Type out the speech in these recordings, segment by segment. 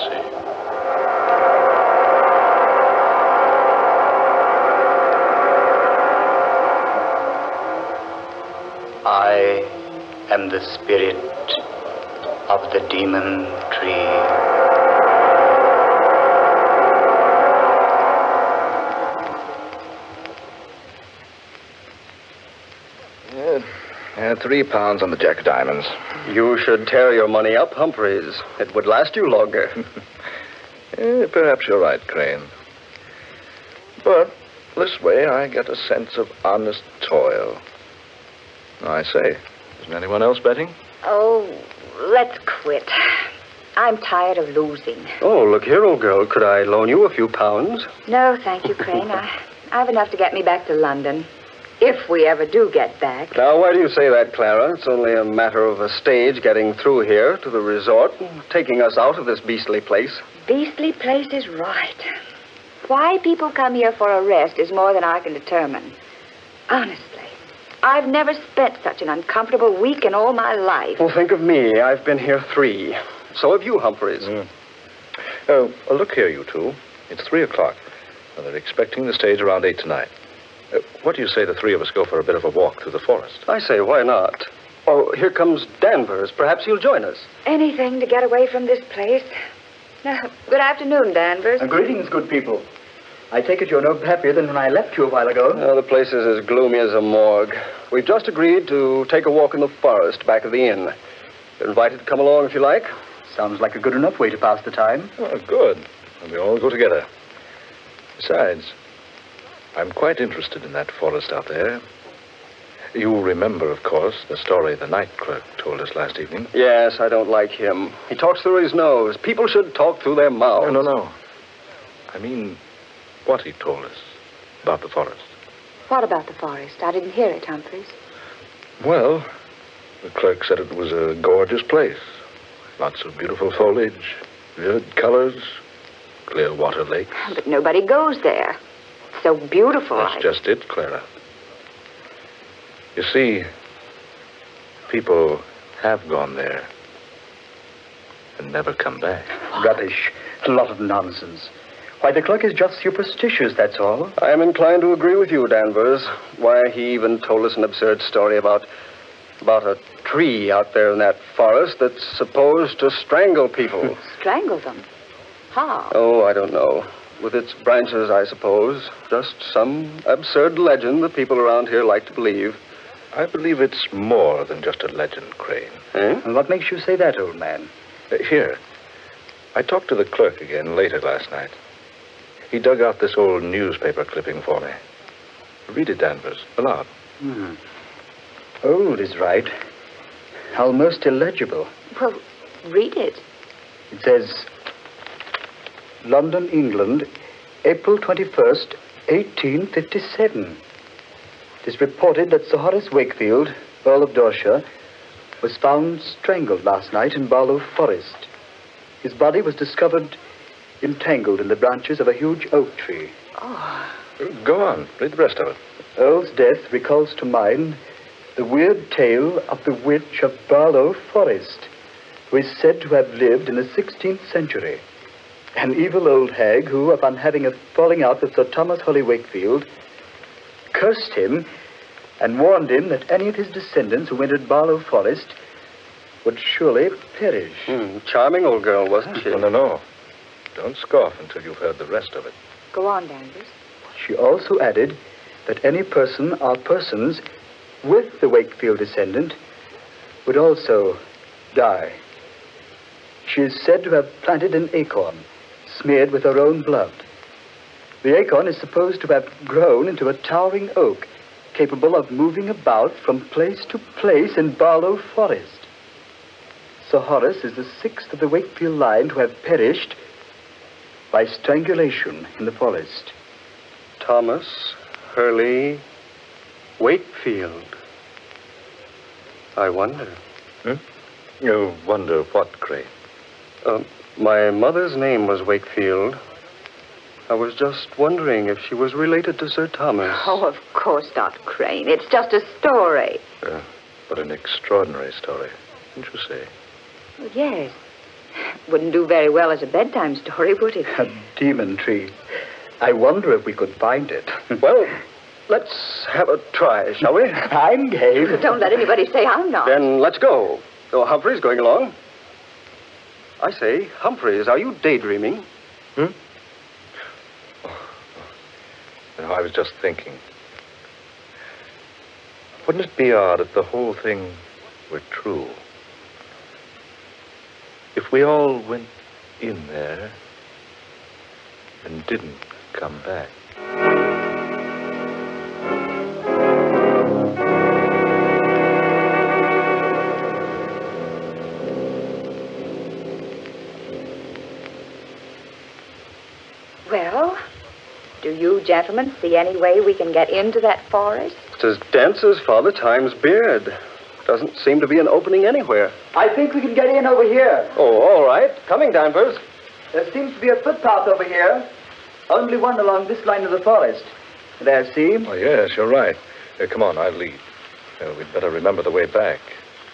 see. I am the spirit of the demon tree. £3 on the Jack of Diamonds. You should tear your money up, Humphreys. It would last you longer. Perhaps you're right, Crane. But this way I get a sense of honest toil. I say, isn't anyone else betting? Oh, let's quit. I'm tired of losing. Oh, look here, old girl. Could I loan you a few pounds? No, thank you, Crane. I have enough to get me back to London. If we ever do get back. Now, why do you say that, Clara? It's only a matter of a stage getting through here to the resort and taking us out of this beastly place. Beastly place is right. Why people come here for a rest is more than I can determine. Honestly, I've never spent such an uncomfortable week in all my life. Well, think of me. I've been here 3. So have you, Humphreys. Oh, look here, you two. It's 3 o'clock. And they're expecting the stage around 8 tonight. What do you say the 3 of us go for a bit of a walk through the forest? I say, why not? Oh, here comes Danvers. Perhaps he'll join us. Anything to get away from this place. Good afternoon, Danvers. Greetings, good people. I take it you're no happier than when I left you a while ago. The place is as gloomy as a morgue. We've just agreed to take a walk in the forest back of the inn. You're invited to come along if you like. Sounds like a good enough way to pass the time. Oh, good. And we all go together. Besides, I'm quite interested in that forest out there. You remember, of course, the story the night clerk told us last evening. Yes, I don't like him. He talks through his nose. People should talk through their mouths. No. I mean, what he told us about the forest. What about the forest? I didn't hear it, Humphreys. Well, the clerk said it was a gorgeous place. Lots of beautiful foliage, vivid colors, clear water lakes. But nobody goes there. It's so beautiful. That's just it, Clara. You see, people have gone there and never come back. Rubbish. A lot of nonsense. Why, the clerk is just superstitious, that's all. I am inclined to agree with you, Danvers. Why, he even told us an absurd story about a tree out there in that forest that's supposed to strangle people. Strangle them? How? Oh, I don't know. With its branches, I suppose. Just some absurd legend that people around here like to believe. I believe it's more than just a legend, Crane. Eh? And what makes you say that, old man? Here. I talked to the clerk again later last night. He dug out this old newspaper clipping for me. Read it, Danvers, aloud. Old is right. Almost illegible. Well, read it. It says, London, England, April 21st, 1857. It is reported that Sir Horace Wakefield, Earl of Dorset, was found strangled last night in Barlow Forest. His body was discovered entangled in the branches of a huge oak tree. Go on, read the rest of it. Earl's death recalls to mind the weird tale of the witch of Barlow Forest, who is said to have lived in the 16th century. An evil old hag who, upon having a falling out with Sir Thomas Holy Wakefield, cursed him and warned him that any of his descendants who entered Barlow Forest would surely perish. Charming old girl, wasn't she? No. Don't scoff until you've heard the rest of it. Go on, Danvers. She also added that any person or persons with the Wakefield descendant would also die. She is said to have planted an acorn smeared with her own blood. The acorn is supposed to have grown into a towering oak capable of moving about from place to place in Barlow Forest. Sir Horace is the 6th of the Wakefield line to have perished by strangulation in the forest. Thomas Hurley Wakefield. I wonder. You wonder what, Crane? My mother's name was Wakefield. I was just wondering if she was related to Sir Thomas. Oh, of course not, Crane. It's just a story. But an extraordinary story, didn't you say? Well, yes. Wouldn't do very well as a bedtime story, would it? A demon tree. I wonder if we could find it. Well, let's have a try, shall we? I'm game. Don't let anybody say I'm not. Then let's go. Oh, Humphreys going along? I say, Humphreys, are you daydreaming? No, I was just thinking. Wouldn't it be odd if the whole thing were true? If we all went in there and didn't come back. Well, do you gentlemen see any way we can get into that forest? It's as dense as Father Time's beard. Doesn't seem to be an opening anywhere. I think we can get in over here. Oh, all right. Coming, Danvers. There seems to be a footpath over here. Only one along this line of the forest. There, see? Oh, yes, you're right. Come on, I'll lead. We'd better remember the way back.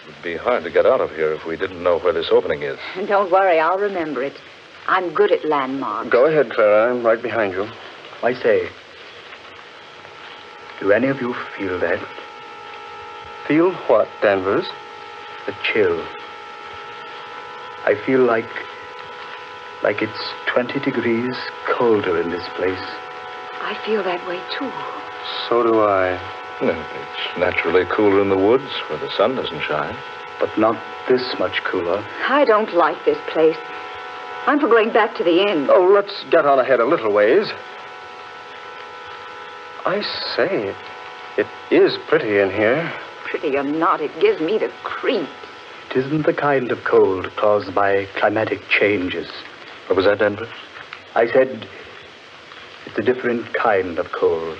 It'd be hard to get out of here if we didn't know where this opening is. Don't worry, I'll remember it. I'm good at landmarks. Go ahead, Clara. I'm right behind you. I say, do any of you feel that? Feel what, Danvers? The chill. I feel like it's 20 degrees colder in this place. I feel that way, too. So do I. Well, it's naturally cooler in the woods where the sun doesn't shine. But not this much cooler. I don't like this place. I'm for going back to the inn. Oh, let's get on ahead a little ways. I say, it is pretty in here. Pretty or not, it gives me the creeps. It isn't the kind of cold caused by climatic changes. What was that, Denver? I said it's a different kind of cold.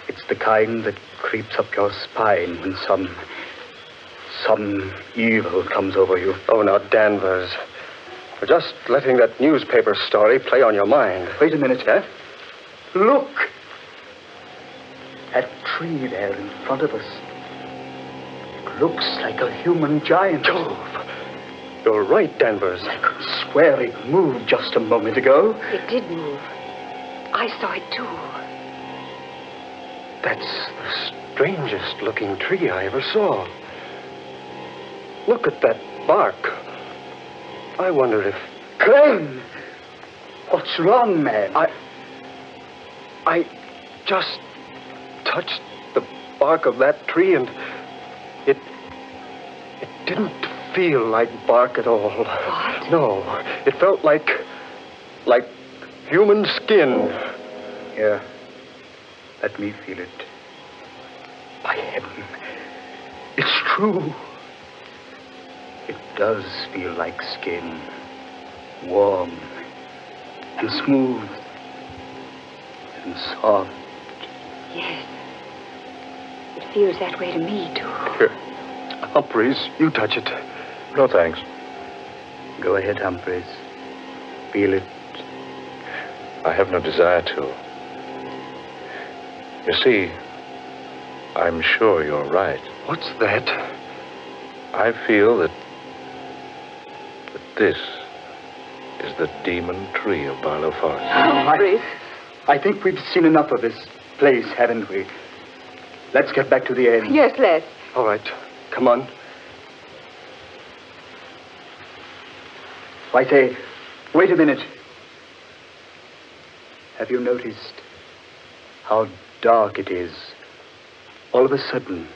It's the kind that creeps up your spine when some evil comes over you. Oh, now, Danvers. You're just letting that newspaper story play on your mind. Wait a minute, huh? Look! That tree there in front of us. It looks like a human giant. Jove! You're right, Danvers. I could swear it moved just a moment ago. It did move. I saw it, too. That's the strangest looking tree I ever saw. Look at that bark. I wonder if... Crane! What's wrong, man? I just touched the bark of that tree and it didn't feel like bark at all. What? No, it felt like human skin. Here, let me feel it. By heaven, it's true. It does feel like skin. Warm and smooth and soft. Yes. It feels that way to me, too. Here, Humphreys, you touch it. No, thanks. Go ahead, Humphreys. Feel it. I have no desire to. You see, I'm sure you're right. What's that? I feel that this is the demon tree of Barlow Forest. Humphreys. I think we've seen enough of this place, haven't we? Let's get back to the inn. Yes, let's. All right, come on. I say, wait a minute. Have you noticed how dark it is? All of a sudden.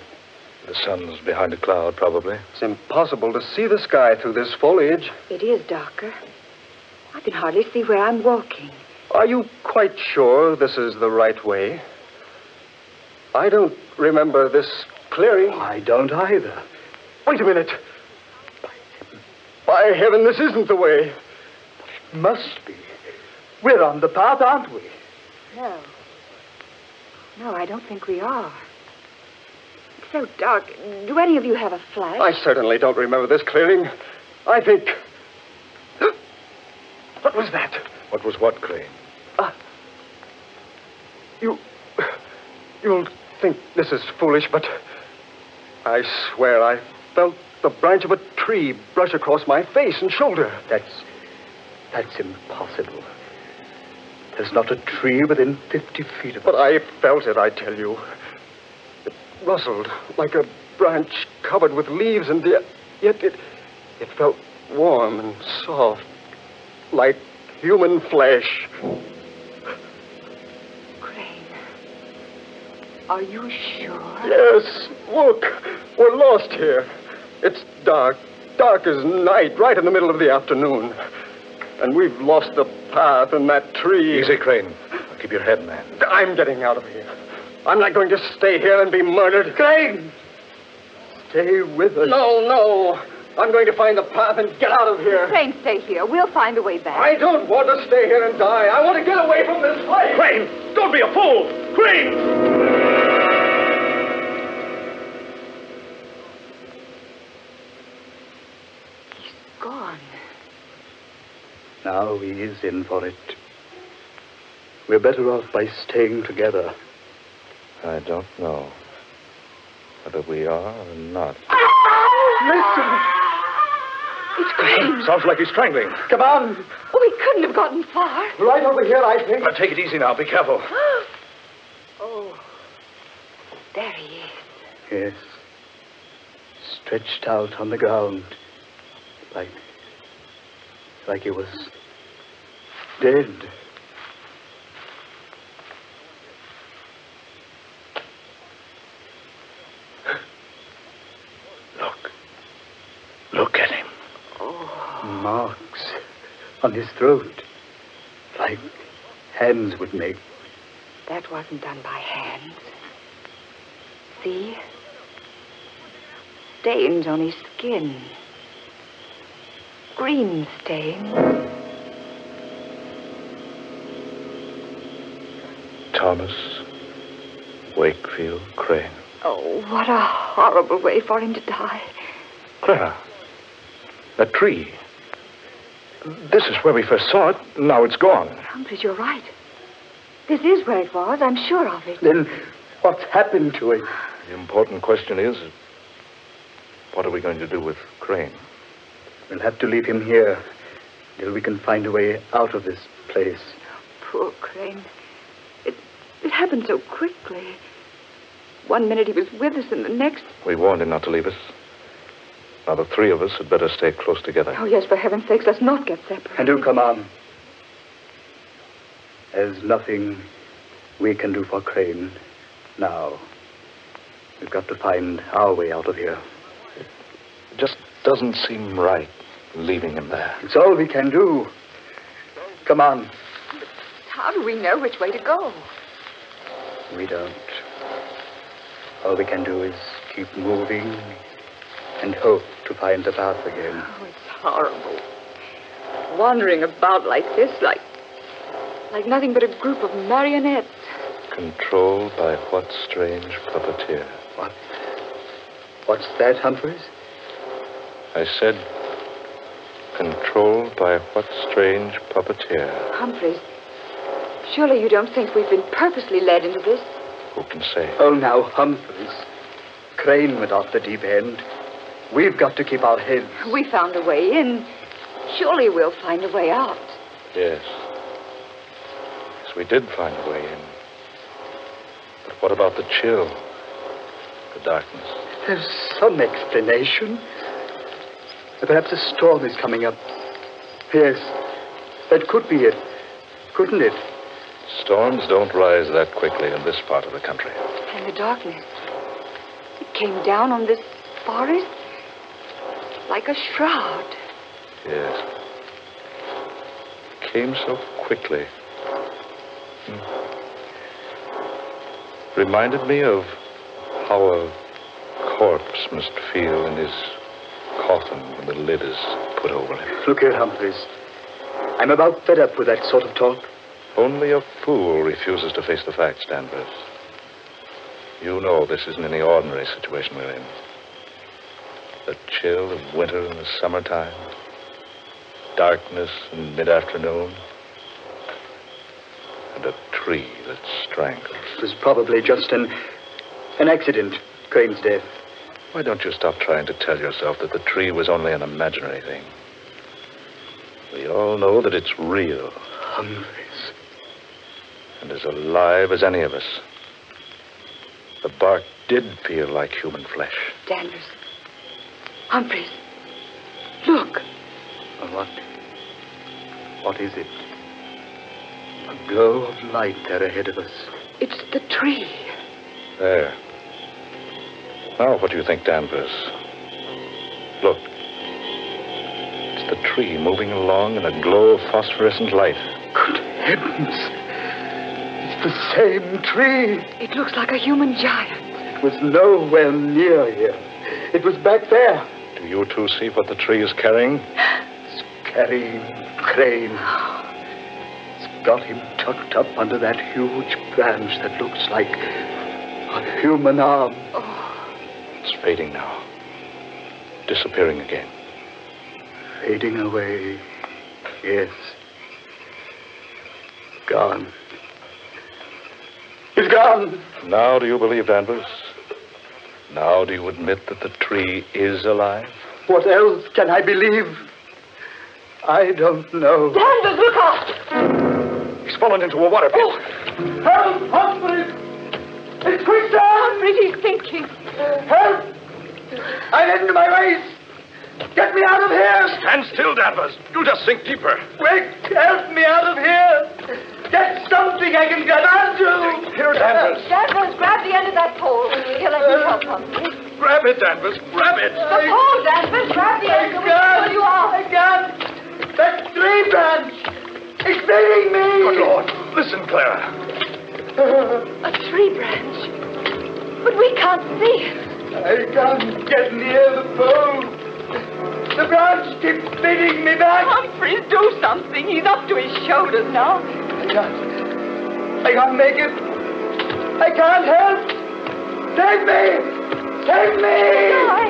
The sun's behind a cloud, probably. It's impossible to see the sky through this foliage. It is darker. I can hardly see where I'm walking. Are you quite sure this is the right way? I don't remember this clearing. I don't either. Wait a minute. By heaven, this isn't the way. It must be. We're on the path, aren't we? No. No, I don't think we are. It's so dark. Do any of you have a flash? I certainly don't remember this clearing. I think... What was that? What was what, Crane? You'll think this is foolish, but I swear I felt the branch of a tree brush across my face and shoulder. That's impossible. There's not a tree within 50 feet of us. But I felt it, I tell you. It rustled like a branch covered with leaves, and yet it felt warm and soft, like human flesh. Crane, are you sure? Yes, look, we're lost here. It's dark as night, right in the middle of the afternoon. And we've lost the path in that tree. Easy, Crane. Now keep your head, man. I'm getting out of here. I'm not going to stay here and be murdered. Crane! Stay with us. No. I'm going to find the path and get out of here. Crane, stay here. We'll find a way back. I don't want to stay here and die. I want to get away from this place. Crane! Don't be a fool! Crane! He's gone. Now he is in for it. We're better off by staying together. I don't know whether we are or not. Listen! It's Crane. Sounds like he's strangling. Come on! Oh, he couldn't have gotten far. Right over here, I think. Now, take it easy now. Be careful. Oh, there he is. Yes. Stretched out on the ground. Like he was dead. Look at him. Marks on his throat. Like hands would make. That wasn't done by hands. See? Stains on his skin. Green stains. Thomas Wakefield Crane. Oh, what a horrible way for him to die. Clara, that tree. This is where we first saw it. Now it's gone. Humphreys, you're right. This is where it was. I'm sure of it. Then what's happened to it? The important question is, what are we going to do with Crane? We'll have to leave him here till we can find a way out of this place. Poor Crane. It happened so quickly. One minute he was with us, and the next... We warned him not to leave us. Now, the three of us had better stay close together. Oh, yes, for heaven's sakes, let's not get separated. And do come on. There's nothing we can do for Crane now. We've got to find our way out of here. It just doesn't seem right leaving him there. It's all we can do. Come on. How do we know which way to go? We don't. All we can do is keep moving and hope to find the path again. Oh, it's horrible. Wandering about like this, like nothing but a group of marionettes. Controlled by what strange puppeteer? What's that, Humphreys? I said, controlled by what strange puppeteer? Humphreys, surely you don't think we've been purposely led into this? Who can say? Oh, now, Humphreys. Crane went off the deep end. We've got to keep our heads. We found a way in. Surely we'll find a way out. Yes. Yes, we did find a way in. But what about the chill? The darkness? There's some explanation. Perhaps a storm is coming up. Yes, that could be it. Couldn't it? Storms don't rise that quickly in this part of the country. And the darkness. It came down on this forest like a shroud. Yes. It came so quickly. Reminded me of how a corpse must feel in his coffin when the lid is put over him. Look here, Humphreys. I'm about fed up with that sort of talk. Only a fool refuses to face the facts, Danvers. You know this isn't any ordinary situation we're in. The chill of winter in the summertime, darkness in mid-afternoon, and a tree that strangles. It was probably just an accident, Crane's death. Why don't you stop trying to tell yourself that the tree was only an imaginary thing? We all know that it's real. Humphreys. And as alive as any of us. The bark did feel like human flesh. Danvers. Humphreys. Look. What is it? A glow of light there ahead of us. It's the tree. There. Now, what do you think, Danvers? Look. It's the tree moving along in a glow of phosphorescent light. Good heavens. It's the same tree. It looks like a human giant. It was nowhere near here. It was back there. Do you two see what the tree is carrying? It's carrying Crane. It's got him tucked up under that huge branch that looks like a human arm. It's fading now. Disappearing again. Fading away. Yes. Gone. He's gone. Now do you believe, Danvers? Now do you admit that the tree is alive? What else can I believe? I don't know. Danvers, look out! He's fallen into a water pit. Oh. Help! Humphreys! It's quicksand! Humphreys, he's sinking. Help! I'm into my race! Get me out of here! Stand still, Danvers. You'll just sink deeper. Quick! Help me out of here! Get something I can grab onto! Here, Danvers. Danvers, grab the end of that pole. Here, let me help Humphreys. Grab it, Danvers. Grab it. The pole, Danvers, grab the end. We'll pull you off. I can't! That tree branch! It's feeding me! Good Lord. Listen, Clara. A tree branch. But we can't see it. I can't get near the pole. The branch keeps feeding me back. Humphreys, do something. He's up to his shoulders now. I can't make it. I can't help. Save me! Save me! Why?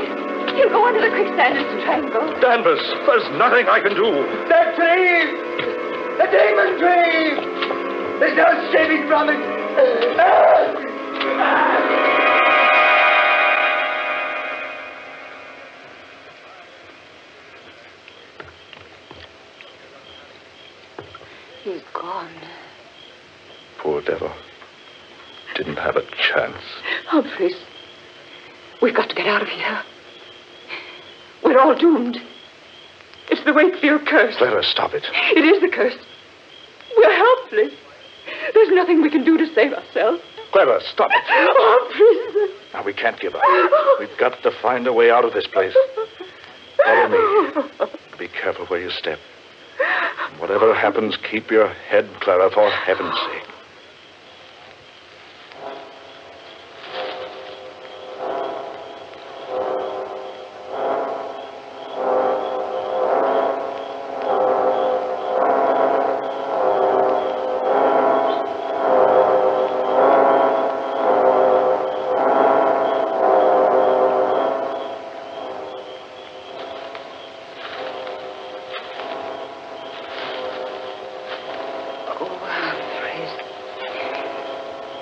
He'll go under the quicksand and strangle. Danvers, there's nothing I can do. That tree! The demon tree! There's no escaping from it. He's gone. Poor devil. Didn't have a chance. Humphreys, we've got to get out of here. We're all doomed. It's the Wakefield curse. Clara, stop it. It is the curse. We're helpless. There's nothing we can do to save ourselves. Clara, stop it. Humphreys. Now, we can't give up. We've got to find a way out of this place. Follow me. Be careful where you step. Whatever happens, keep your head, Clara, for heaven's sake.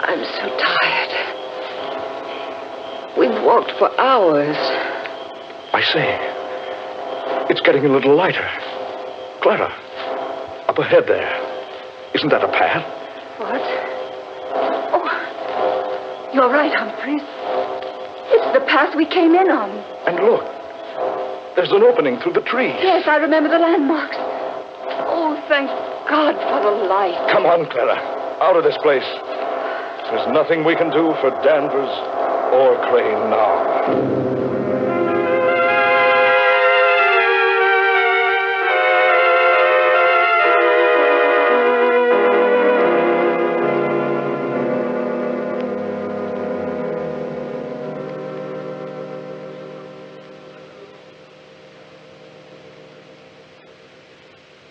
I'm so tired. We've walked for hours. I say, it's getting a little lighter. Clara, up ahead there. Isn't that a path? What? Oh, you're right, Humphreys. It's the path we came in on. And look, there's an opening through the trees. Yes, I remember the landmarks. Oh, thank God for the light. Come on, Clara, out of this place. There's nothing we can do for Danvers or Crane now.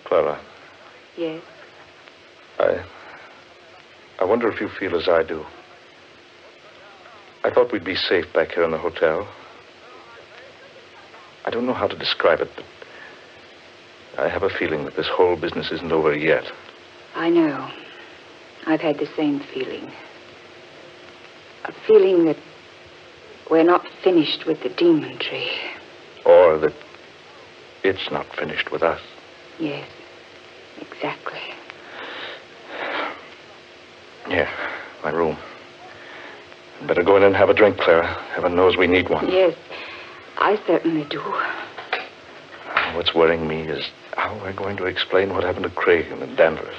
Clara. Yes? I wonder if you feel as I do. I thought we'd be safe back here in the hotel. I don't know how to describe it, but I have a feeling that this whole business isn't over yet. I know. I've had the same feeling. A feeling that we're not finished with the demon tree. Or that it's not finished with us. Yes, exactly. Yeah, my room. Better go in and have a drink, Clara. Heaven knows we need one. Yes, I certainly do. What's worrying me is how we're going to explain what happened to Craig and Danvers.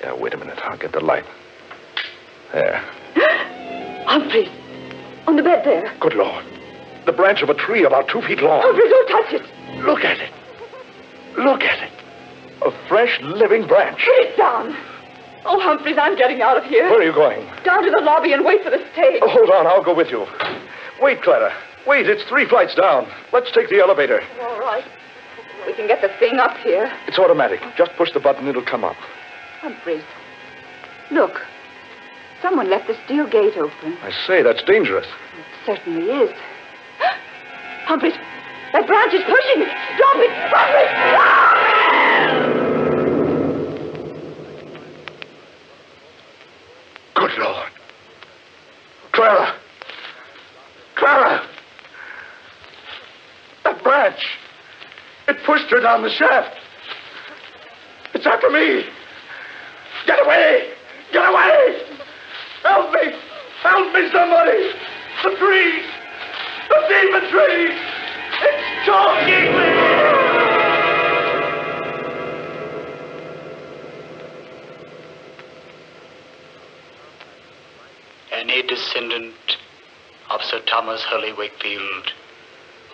Yeah, wait a minute. I'll get the light. There. Humphreys, on the bed there. Good Lord. The branch of a tree about 2 feet long. Humphreys, don't touch it. Look at it. Look at it. A fresh, living branch. Put it down. Oh, Humphreys, I'm getting out of here. Where are you going? Down to the lobby and wait for the stage. Oh, hold on. I'll go with you. Wait, Clara. Wait, it's 3 flights down. Let's take the elevator. All right. We can get the thing up here. It's automatic. Just push the button, it'll come up. Humphreys, look. Someone left the steel gate open. I say, that's dangerous. It certainly is. Humphreys, that branch is pushing. Drop it, Humphreys! Good Lord. Clara! Clara! That branch! It pushed her down the shaft. It's after me. Get away! Get away! Help me! Help me, somebody! The tree! The demon tree! It's choking me! Any descendant of Sir Thomas Hurley Wakefield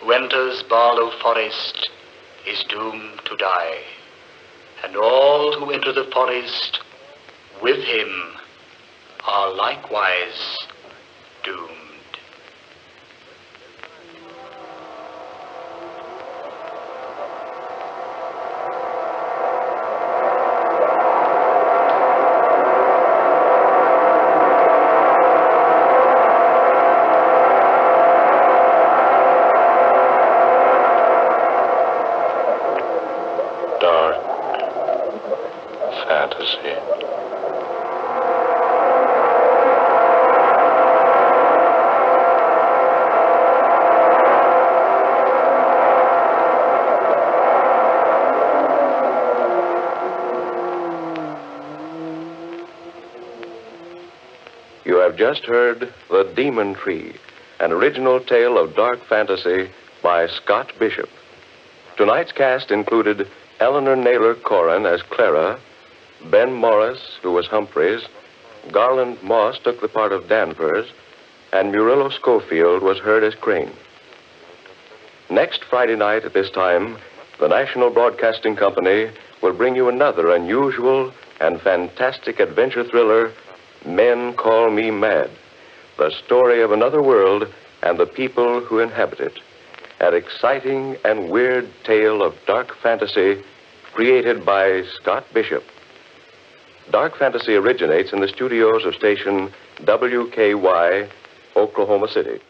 who enters Barlow Forest is doomed to die, and all who enter the forest with him are likewise doomed. You have just heard The Demon Tree, an original tale of dark fantasy by Scott Bishop. Tonight's cast included Eleanor Naylor Corrin as Clara, Ben Morris, who was Humphreys, Garland Moss took the part of Danvers, and Murillo Schofield was heard as Crane. Next Friday night at this time, the National Broadcasting Company will bring you another unusual and fantastic adventure thriller, Men Call Me Mad, the story of another world and the people who inhabit it. An exciting and weird tale of dark fantasy created by Scott Bishop. Dark fantasy originates in the studios of station WKY, Oklahoma City.